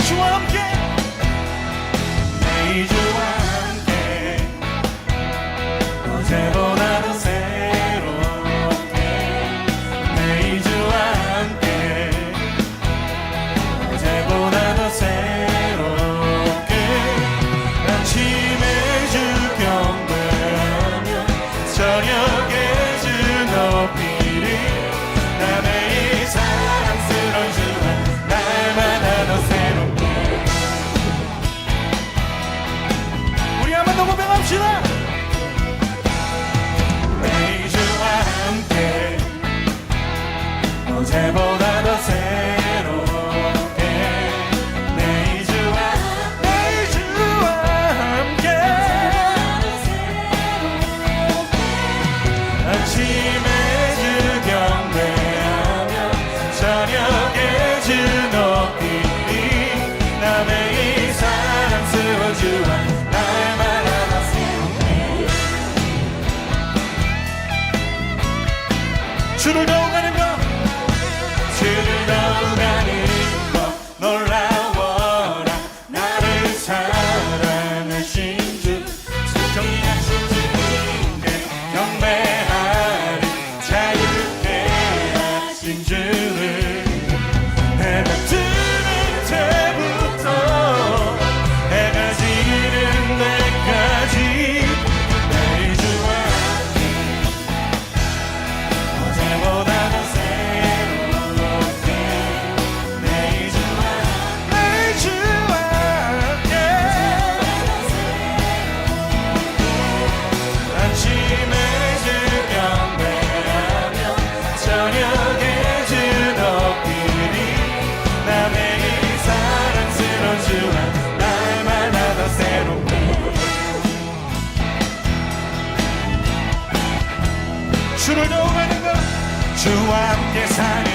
주와 함께 내 주와 함께 어제보다 더 새롭게 내 주와 함께 어제보다 더 새롭게 아침에 주 경배하며 저녁에 주 높이리 남의 이 사랑스러운 주와 날마다 더 새롭게 우리 한번 더 고백합시다. 내 주와 함께 어제보다 더 새롭게 내 주와 함께 아침에 주 경배하며 저녁에 주 높이리 남의 이 사랑스러운 주와 날마다 더 새롭게 주를 더욱 아는 것 주를 더욱 아는 것 놀라워라 나를 사랑하신 주 정의하신 주님께 경배하리 자유케 하신 주를 해가 뜨는 때부터 해가 지는 때까지 내 주와 어제보다 더 새롭게 내 주와 함께 아침에 주 경배하며 저녁에 주 높이리 남의 이 사랑스러운 주와 날마다 더 새롭게 주를 더욱 아는 것 주와 함께 사는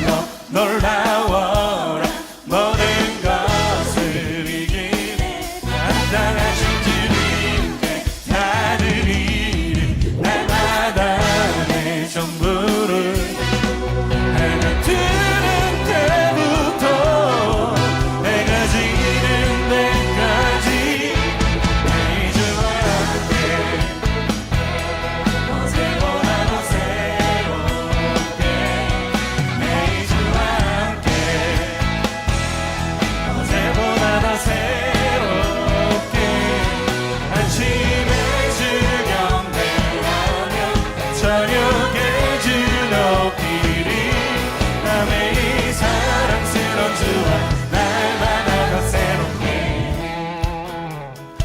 것 놀라워라 모든 것을 이기는 나타나신 주님께 나들이를 날마다 내 전부를 해가 뜨는 때부터 해가 지는 때까지 내 주와 함께 어제보다 더 새롭게 내 주와 함께 어제보다 더 새롭게 아침에 주 경배하며 저녁에 주 높이리 남의 이 사랑스러운 주와 날마다 더 새롭게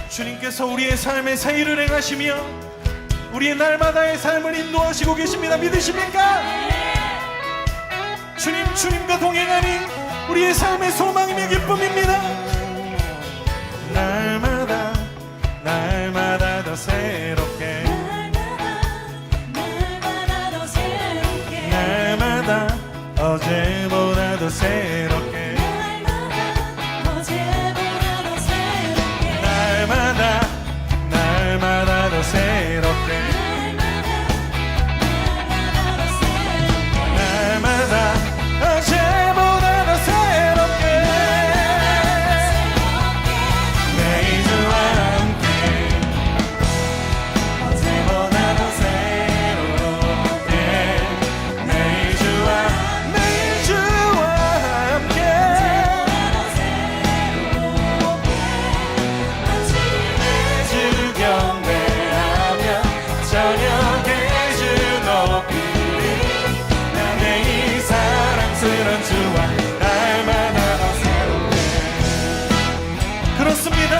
주님께서 우리의 삶의 사이를 행하시며 우리의 날마다의 삶을 인도하시고 계십니다. 믿으십니까? 주님과 동행하니 우리의 삶의 소망이며 기쁨입니다. 날마다 더 새롭게 날마다 어제보다 더 새롭게 날마다 더 새롭게 날마다 어제보다 더 새롭게 내 주와 함께 어제보다 더 새롭게 내 주와 함께 아침에 주 경배하며 저녁에 주 높이리 남의 이 사랑스러운 주와 날마다 더 새롭게 그렇습니다.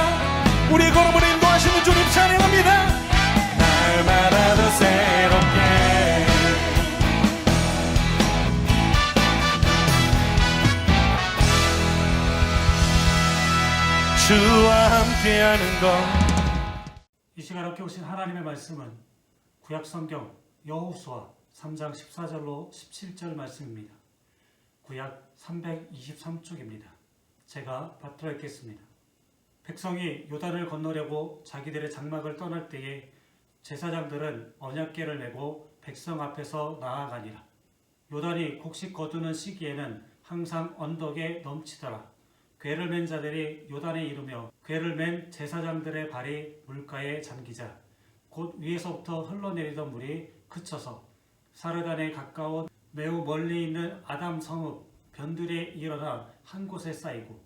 우리의 걸음을 인도하시는 주님 찬양합니다. 날마다 더 새롭게 주와 함께하는 것 이 시간 함께 오신 하나님의 말씀은 구약성경 여호수아 3장 14절로 17절 말씀입니다. 구약 323쪽입니다. 제가 받들어 읽겠습니다. 백성이 요단을 건너려고 자기들의 장막을 떠날 때에 제사장들은 언약궤를 메고 백성 앞에서 나아가니라. 요단이 곡식 거두는 시기에는 항상 언덕에 넘치더라. 궤를 맨 자들이 요단에 이르며 궤를 맨 제사장들의 발이 물가에 잠기자 곧 위에서부터 흘러내리던 물이 그쳐서 사르단에 가까운 매우 멀리 있는 아담 성읍 변들에 일어나 한 곳에 쌓이고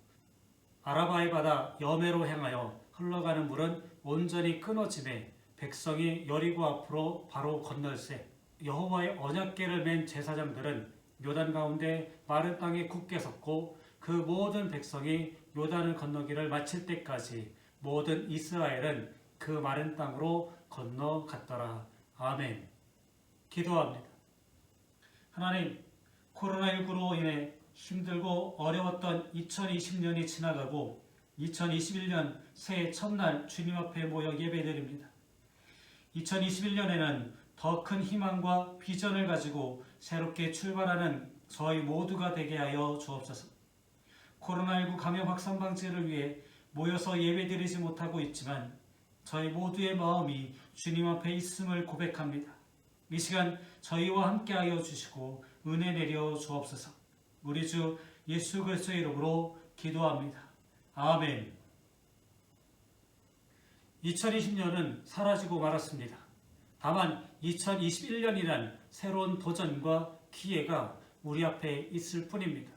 아라바의 바다 여매로 향하여 흘러가는 물은 온전히 끊어짐에 백성이 여리고 앞으로 바로 건널세 여호와의 언약궤를 맨 제사장들은 요단 가운데 마른 땅에 굳게 섰고 그 모든 백성이 요단을 건너기를 마칠 때까지 모든 이스라엘은 그 마른 땅으로 건너갔더라. 아멘. 기도합니다. 하나님, 코로나19로 인해 힘들고 어려웠던 2020년이 지나가고 2021년 새해 첫날 주님 앞에 모여 예배드립니다. 2021년에는 더 큰 희망과 비전을 가지고 새롭게 출발하는 저희 모두가 되게 하여 주옵소서. 코로나19 감염 확산 방지를 위해 모여서 예배드리지 못하고 있지만 저희 모두의 마음이 주님 앞에 있음을 고백합니다. 이 시간 저희와 함께하여 주시고 은혜 내려 주옵소서. 우리 주 예수 그리스도의 이름으로 기도합니다. 아멘. 2020년은 사라지고 말았습니다. 다만 2021년이란 새로운 도전과 기회가 우리 앞에 있을 뿐입니다.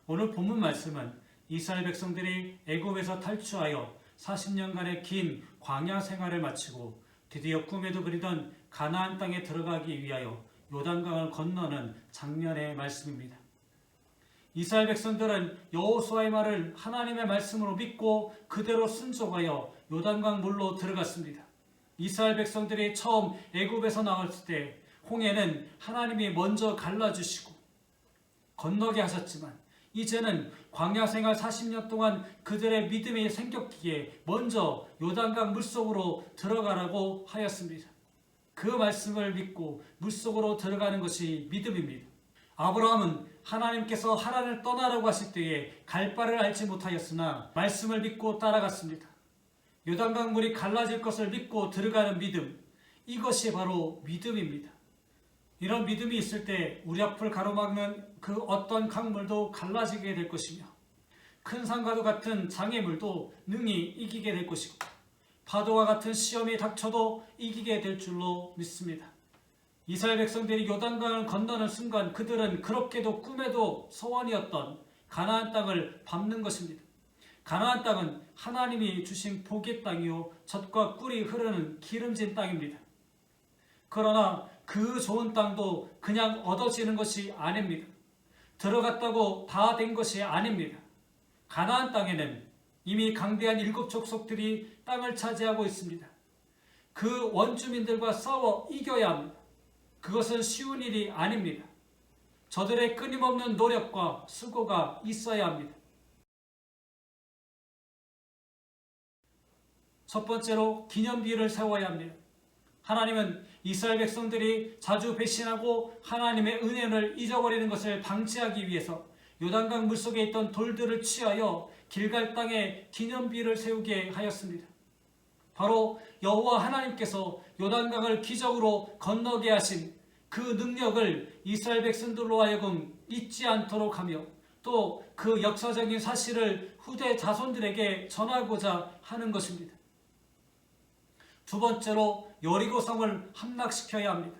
오늘 본문 말씀은 이스라엘 백성들이 애굽에서 탈출하여 40년간의 긴 광야 생활을 마치고 드디어 꿈에도 그리던 가나안 땅에 들어가기 위하여 요단강을 건너는 장면의 말씀입니다. 이스라엘 백성들은 여호수아의 말을 하나님의 말씀으로 믿고 그대로 순종하여 요단강 물로 들어갔습니다. 이스라엘 백성들이 처음 애굽에서 나왔을 때 홍해는 하나님이 먼저 갈라주시고 건너게 하셨지만 이제는 광야 생활 40년 동안 그들의 믿음이 생겼기에 먼저 요단강 물속으로 들어가라고 하였습니다. 그 말씀을 믿고 물속으로 들어가는 것이 믿음입니다. 아브라함은 하나님께서 하란을 떠나라고 하실 때에 갈 바를 알지 못하였으나 말씀을 믿고 따라갔습니다. 요단강 물이 갈라질 것을 믿고 들어가는 믿음, 이것이 바로 믿음입니다. 이런 믿음이 있을 때 우리 앞을 가로막는 그 어떤 강물도 갈라지게 될 것이며 큰 산과도 같은 장애물도 능히 이기게 될 것이고 파도와 같은 시험이 닥쳐도 이기게 될 줄로 믿습니다. 이스라엘 백성들이 요단강을 건너는 순간 그들은 그렇게도 꿈에도 소원이었던 가나안 땅을 밟는 것입니다. 가나안 땅은 하나님이 주신 복의 땅이요 젖과 꿀이 흐르는 기름진 땅입니다. 그러나 그 좋은 땅도 그냥 얻어지는 것이 아닙니다. 들어갔다고 다 된 것이 아닙니다. 가나안 땅에는 이미 강대한 7 족속들이 땅을 차지하고 있습니다. 그 원주민들과 싸워 이겨야 합니다. 그것은 쉬운 일이 아닙니다. 저들의 끊임없는 노력과 수고가 있어야 합니다. 첫 번째로 기념비를 세워야 합니다. 하나님은 이스라엘 백성들이 자주 배신하고 하나님의 은혜를 잊어버리는 것을 방지하기 위해서 요단강 물속에 있던 돌들을 취하여 길갈 땅에 기념비를 세우게 하였습니다. 바로 여호와 하나님께서 요단강을 기적으로 건너게 하신 그 능력을 이스라엘 백성들로 하여금 잊지 않도록 하며 또 그 역사적인 사실을 후대 자손들에게 전하고자 하는 것입니다. 두 번째로 여리고성을 함락시켜야 합니다.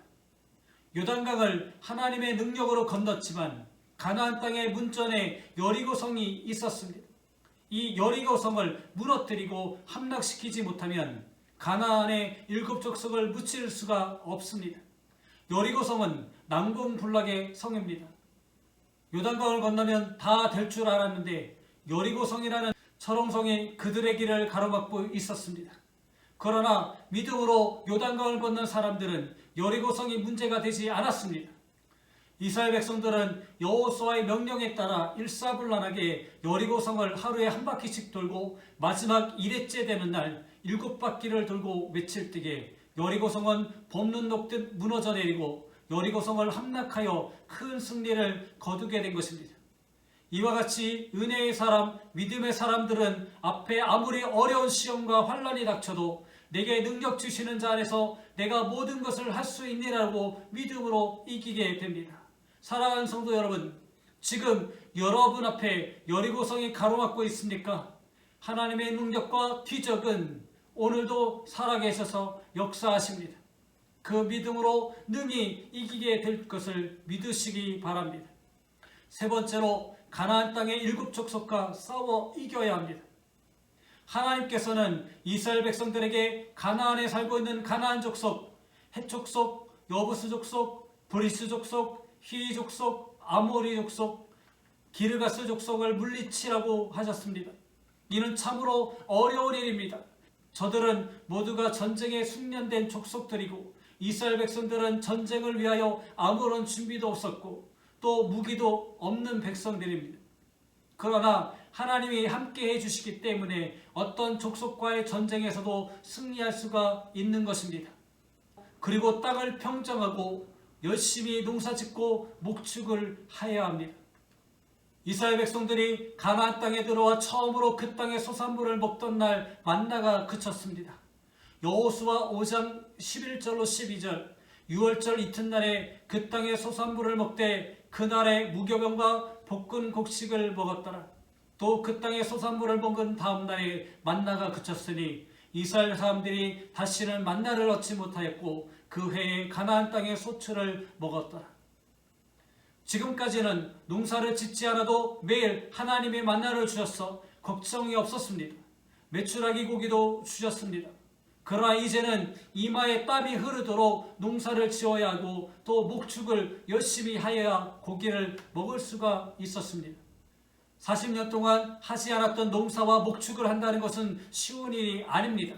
요단강을 하나님의 능력으로 건넜지만 가나안 땅의 문전에 여리고성이 있었습니다. 이 여리고성을 무너뜨리고 함락시키지 못하면 가나안의 7 족속을 묻힐 수가 없습니다. 여리고성은 난공불락의 성입니다. 요단강을 건너면 다 될 줄 알았는데 여리고성이라는 철옹성이 그들의 길을 가로막고 있었습니다. 그러나 믿음으로 요단강을 건넌 사람들은 여리고성이 문제가 되지 않았습니다. 이스라엘 백성들은 여호수아의 명령에 따라 일사불란하게 여리고성을 하루에 한 바퀴씩 돌고 마지막 1회째 되는 날 7바퀴를 돌고 외칠 때에 여리고성은 봄눈 녹듯 무너져 내리고 여리고성을 함락하여 큰 승리를 거두게 된 것입니다. 이와 같이 은혜의 사람, 믿음의 사람들은 앞에 아무리 어려운 시험과 환난이 닥쳐도 내게 능력 주시는 자 안에서 내가 모든 것을 할 수 있느라고 믿음으로 이기게 됩니다. 사랑하는 성도 여러분, 지금 여러분 앞에 여리고성이 가로막고 있습니까? 하나님의 능력과 기적은 오늘도 살아계셔서 역사하십니다. 그 믿음으로 능히 이기게 될 것을 믿으시기 바랍니다. 세 번째로 가나안 땅의 7 족속과 싸워 이겨야 합니다. 하나님께서는 이스라엘 백성들에게 가나안에 살고 있는 가나안 족속, 헷 족속, 여부스 족속, 브리스 족속, 히위 족속, 아모리 족속, 기르가스 족속을 물리치라고 하셨습니다. 이는 참으로 어려운 일입니다. 저들은 모두가 전쟁에 숙련된 족속들이고 이스라엘 백성들은 전쟁을 위하여 아무런 준비도 없었고 또 무기도 없는 백성들입니다. 그러나 하나님이 함께 해주시기 때문에 어떤 족속과의 전쟁에서도 승리할 수가 있는 것입니다. 그리고 땅을 평정하고 열심히 농사짓고 목축을 하여야 합니다. 이스라엘 백성들이 가나안 땅에 들어와 처음으로 그 땅의 소산물을 먹던 날 만나가 그쳤습니다. 여호수아 5장 11절로 12절 6월절 이튿날에 그 땅의 소산물을 먹되 그날에 무교병과 볶은 곡식을 먹었더라. 또 그 땅의 소산물을 먹은 다음 날에 만나가 그쳤으니 이스라엘 사람들이 다시는 만나를 얻지 못하였고 그 해에 가나안 땅의 소출을 먹었더라. 지금까지는 농사를 짓지 않아도 매일 하나님의 만나를 주셔서 걱정이 없었습니다. 메추라기 고기도 주셨습니다. 그러나 이제는 이마에 땀이 흐르도록 농사를 지어야 하고 또 목축을 열심히 하여야 고기를 먹을 수가 있었습니다. 40년 동안 하지 않았던 농사와 목축을 한다는 것은 쉬운 일이 아닙니다.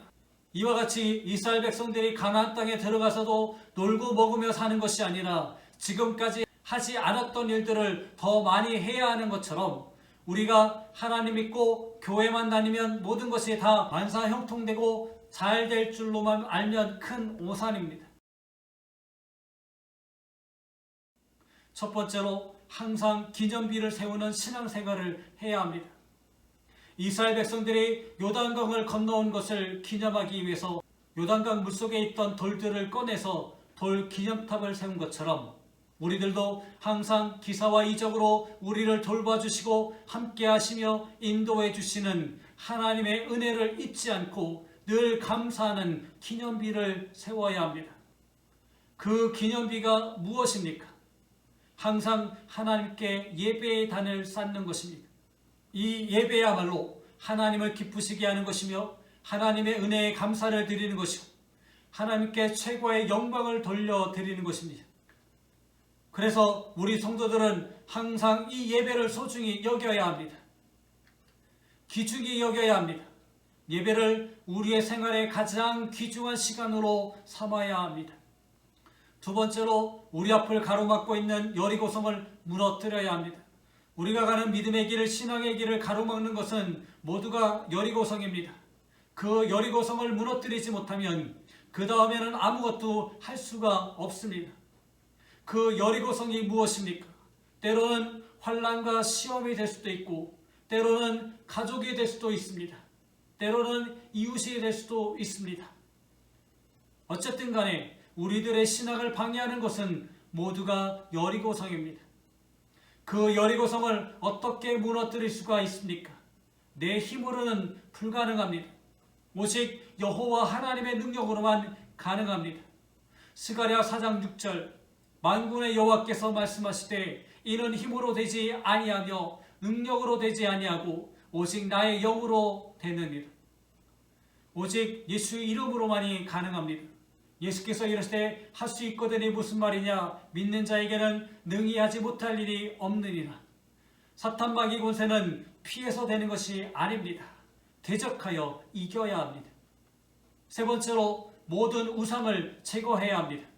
이와 같이 이스라엘 백성들이 가나안 땅에 들어가서도 놀고 먹으며 사는 것이 아니라 지금까지 하지 않았던 일들을 더 많이 해야 하는 것처럼 우리가 하나님 믿고 교회만 다니면 모든 것이 다 만사형통되고 잘 될 줄로만 알면 큰 오산입니다. 첫 번째로 항상 기념비를 세우는 신앙생활을 해야 합니다. 이스라엘 백성들이 요단강을 건너온 것을 기념하기 위해서 요단강 물속에 있던 돌들을 꺼내서 돌 기념탑을 세운 것처럼 우리들도 항상 기사와 이적으로 우리를 돌봐주시고 함께 하시며 인도해 주시는 하나님의 은혜를 잊지 않고 늘 감사하는 기념비를 세워야 합니다. 그 기념비가 무엇입니까? 항상 하나님께 예배의 단을 쌓는 것입니다. 이 예배야말로 하나님을 기쁘시게 하는 것이며 하나님의 은혜에 감사를 드리는 것이고 하나님께 최고의 영광을 돌려드리는 것입니다. 그래서 우리 성도들은 항상 이 예배를 소중히 여겨야 합니다. 귀중히 여겨야 합니다. 예배를 우리의 생활의 가장 귀중한 시간으로 삼아야 합니다. 두 번째로 우리 앞을 가로막고 있는 여리고성을 무너뜨려야 합니다. 우리가 가는 믿음의 길, 신앙의 길을 가로막는 것은 모두가 여리고성입니다. 그 여리고성을 무너뜨리지 못하면 그 다음에는 아무것도 할 수가 없습니다. 그 여리고성이 무엇입니까? 때로는 환난과 시험이 될 수도 있고 때로는 가족이 될 수도 있습니다. 때로는 이웃이 될 수도 있습니다. 어쨌든 간에 우리들의 신앙을 방해하는 것은 모두가 여리고성입니다. 그 여리고성을 어떻게 무너뜨릴 수가 있습니까? 내 힘으로는 불가능합니다. 오직 여호와 하나님의 능력으로만 가능합니다. 스가랴 4장 6절 만군의 여호와께서 말씀하시되 이는 힘으로 되지 아니하며 능력으로 되지 아니하고 오직 나의 영으로 되느니라. 오직 예수의 이름으로만이 가능합니다. 예수께서 이르시되 할 수 있거든이 무슨 말이냐? 믿는 자에게는 능히 하지 못할 일이 없느니라. 사탄 마귀 권세는 피해서 되는 것이 아닙니다. 대적하여 이겨야 합니다. 세 번째로 모든 우상을 제거해야 합니다.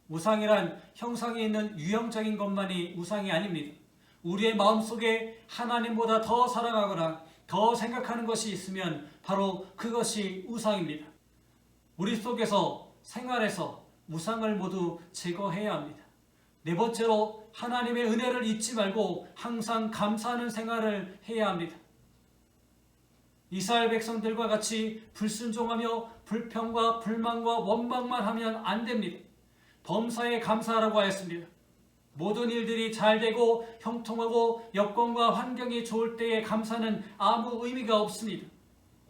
우상이란 형상이 있는 유형적인 것만이 우상이 아닙니다. 우리의 마음속에 하나님보다 더 사랑하거나 더 생각하는 것이 있으면 바로 그것이 우상입니다. 우리 속에서 생활에서 우상을 모두 제거해야 합니다. 네 번째로 하나님의 은혜를 잊지 말고 항상 감사하는 생활을 해야 합니다. 이스라엘 백성들과 같이 불순종하며 불평과 불만과 원망만 하면 안 됩니다. 범사에 감사하라고 하였습니다. 모든 일들이 잘 되고 형통하고 여건과 환경이 좋을 때의 감사는 아무 의미가 없습니다.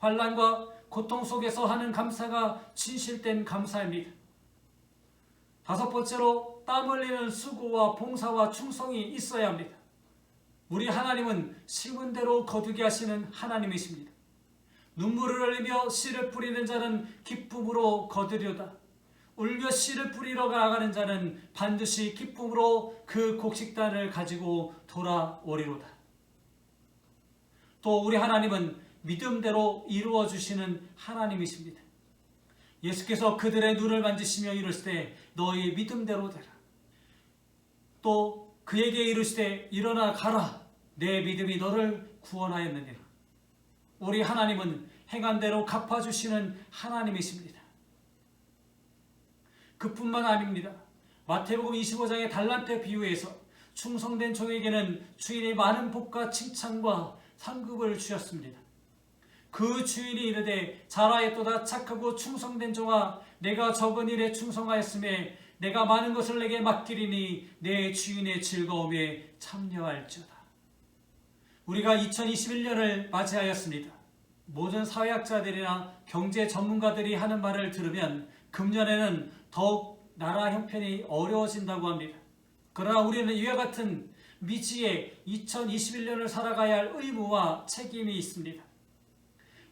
환난과 고통 속에서 하는 감사가 진실된 감사입니다. 다섯 번째로 땀 흘리는 수고와 봉사와 충성이 있어야 합니다. 우리 하나님은 심은 대로 거두게 하시는 하나님이십니다. 눈물을 흘리며 씨를 뿌리는 자는 기쁨으로 거두려다. 울며 씨를 뿌리러 나가는 자는 반드시 기쁨으로 그 곡식단을 가지고 돌아오리로다. 또 우리 하나님은 믿음대로 이루어 주시는 하나님이십니다. 예수께서 그들의 눈을 만지시며 이르시되 너희 믿음대로 되라. 또 그에게 이르시되 일어나 가라. 내 믿음이 너를 구원하였느니라. 우리 하나님은 행한 대로 갚아주시는 하나님이십니다. 그뿐만 아닙니다. 마태복음 25장의 달란트 비유에서 충성된 종에게는 주인이 많은 복과 칭찬과 상급을 주셨습니다. 그 주인이 이르되 잘하였도다 착하고 충성된 종아, 내가 적은 일에 충성하였음에 내가 많은 것을 내게 맡기리니 내 주인의 즐거움에 참여할지어다. 우리가 2021년을 맞이하였습니다. 모든 사회학자들이나 경제 전문가들이 하는 말을 들으면 금년에는 더욱 나라 형편이 어려워진다고 합니다. 그러나 우리는 이와 같은 미지의 2021년을 살아가야 할 의무와 책임이 있습니다.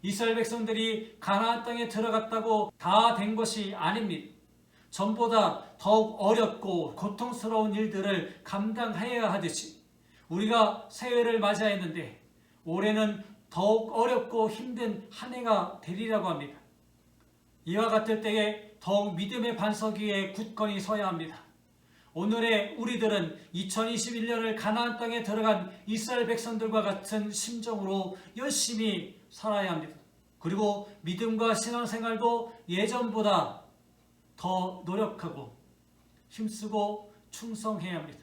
이스라엘 백성들이 가나안 땅에 들어갔다고 다 된 것이 아닙니다. 전보다 더욱 어렵고 고통스러운 일들을 감당해야 하듯이 우리가 새해를 맞이했는데 올해는 더욱 어렵고 힘든 한 해가 되리라고 합니다. 이와 같을 때에 더욱 믿음의 반석 위에 굳건히 서야 합니다. 오늘의 우리들은 2021년을 가나안 땅에 들어간 이스라엘 백성들과 같은 심정으로 열심히 살아야 합니다. 그리고 믿음과 신앙생활도 예전보다 더 노력하고 힘쓰고 충성해야 합니다.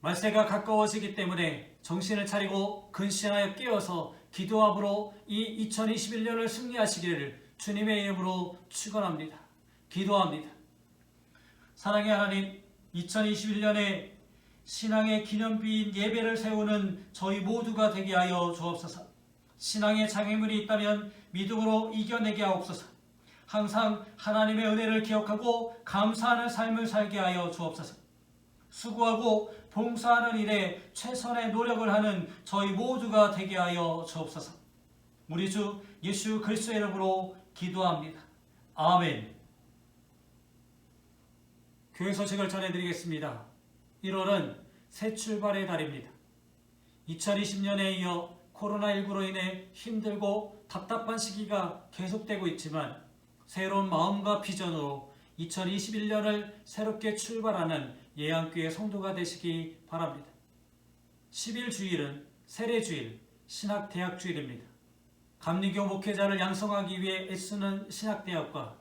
말세가 가까워지기 때문에 정신을 차리고 근신하여 깨어서 기도함으로 이 2021년을 승리하시기를 주님의 이름으로 축원합니다. 기도합니다. 사랑의 하나님, 2021년에 신앙의 기념비인 예배를 세우는 저희 모두가 되게 하여 주옵소서. 신앙의 장애물이 있다면 믿음으로 이겨내게 하옵소서. 항상 하나님의 은혜를 기억하고 감사하는 삶을 살게 하여 주옵소서. 수고하고 봉사하는 일에 최선의 노력을 하는 저희 모두가 되게 하여 주옵소서. 우리 주 예수 그리스도의 이름으로 기도합니다. 아멘. 교회 소식을 전해드리겠습니다. 1월은 새 출발의 달입니다. 2020년에 이어 코로나19로 인해 힘들고 답답한 시기가 계속되고 있지만 새로운 마음과 비전으로 2021년을 새롭게 출발하는 예안교회 성도가 되시기 바랍니다. 10일 주일은 세례주일, 신학대학주일입니다. 감리교 목회자를 양성하기 위해 애쓰는 신학대학과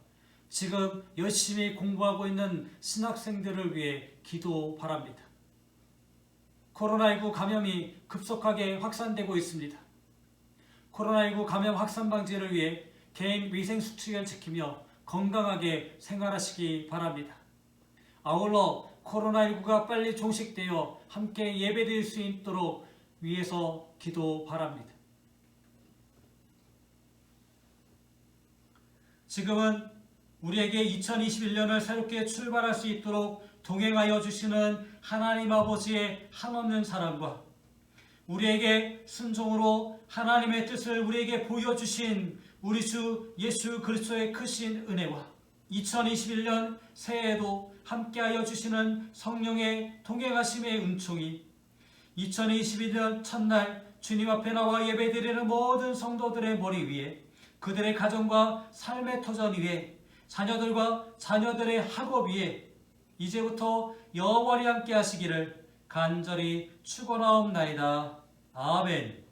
지금 열심히 공부하고 있는 신학생들을 위해 기도 바랍니다. 코로나19 감염이 급속하게 확산되고 있습니다. 코로나19 감염 확산 방지를 위해 개인 위생 수칙을 지키며 건강하게 생활하시기 바랍니다. 아울러 코로나19가 빨리 종식되어 함께 예배드릴 수 있도록 위해서 기도 바랍니다. 지금은 우리에게 2021년을 새롭게 출발할 수 있도록 동행하여 주시는 하나님 아버지의 한없는 사랑과 우리에게 순종으로 하나님의 뜻을 우리에게 보여주신 우리 주 예수 그리스도의 크신 은혜와 2021년 새해에도 함께하여 주시는 성령의 동행하심의 은총이 2021년 첫날 주님 앞에 나와 예배드리는 모든 성도들의 머리 위에 그들의 가정과 삶의 터전 위에 자녀들과 자녀들의 학업 위에 이제부터 영원히 함께 하시기를 간절히 축원하옵나이다. 아멘.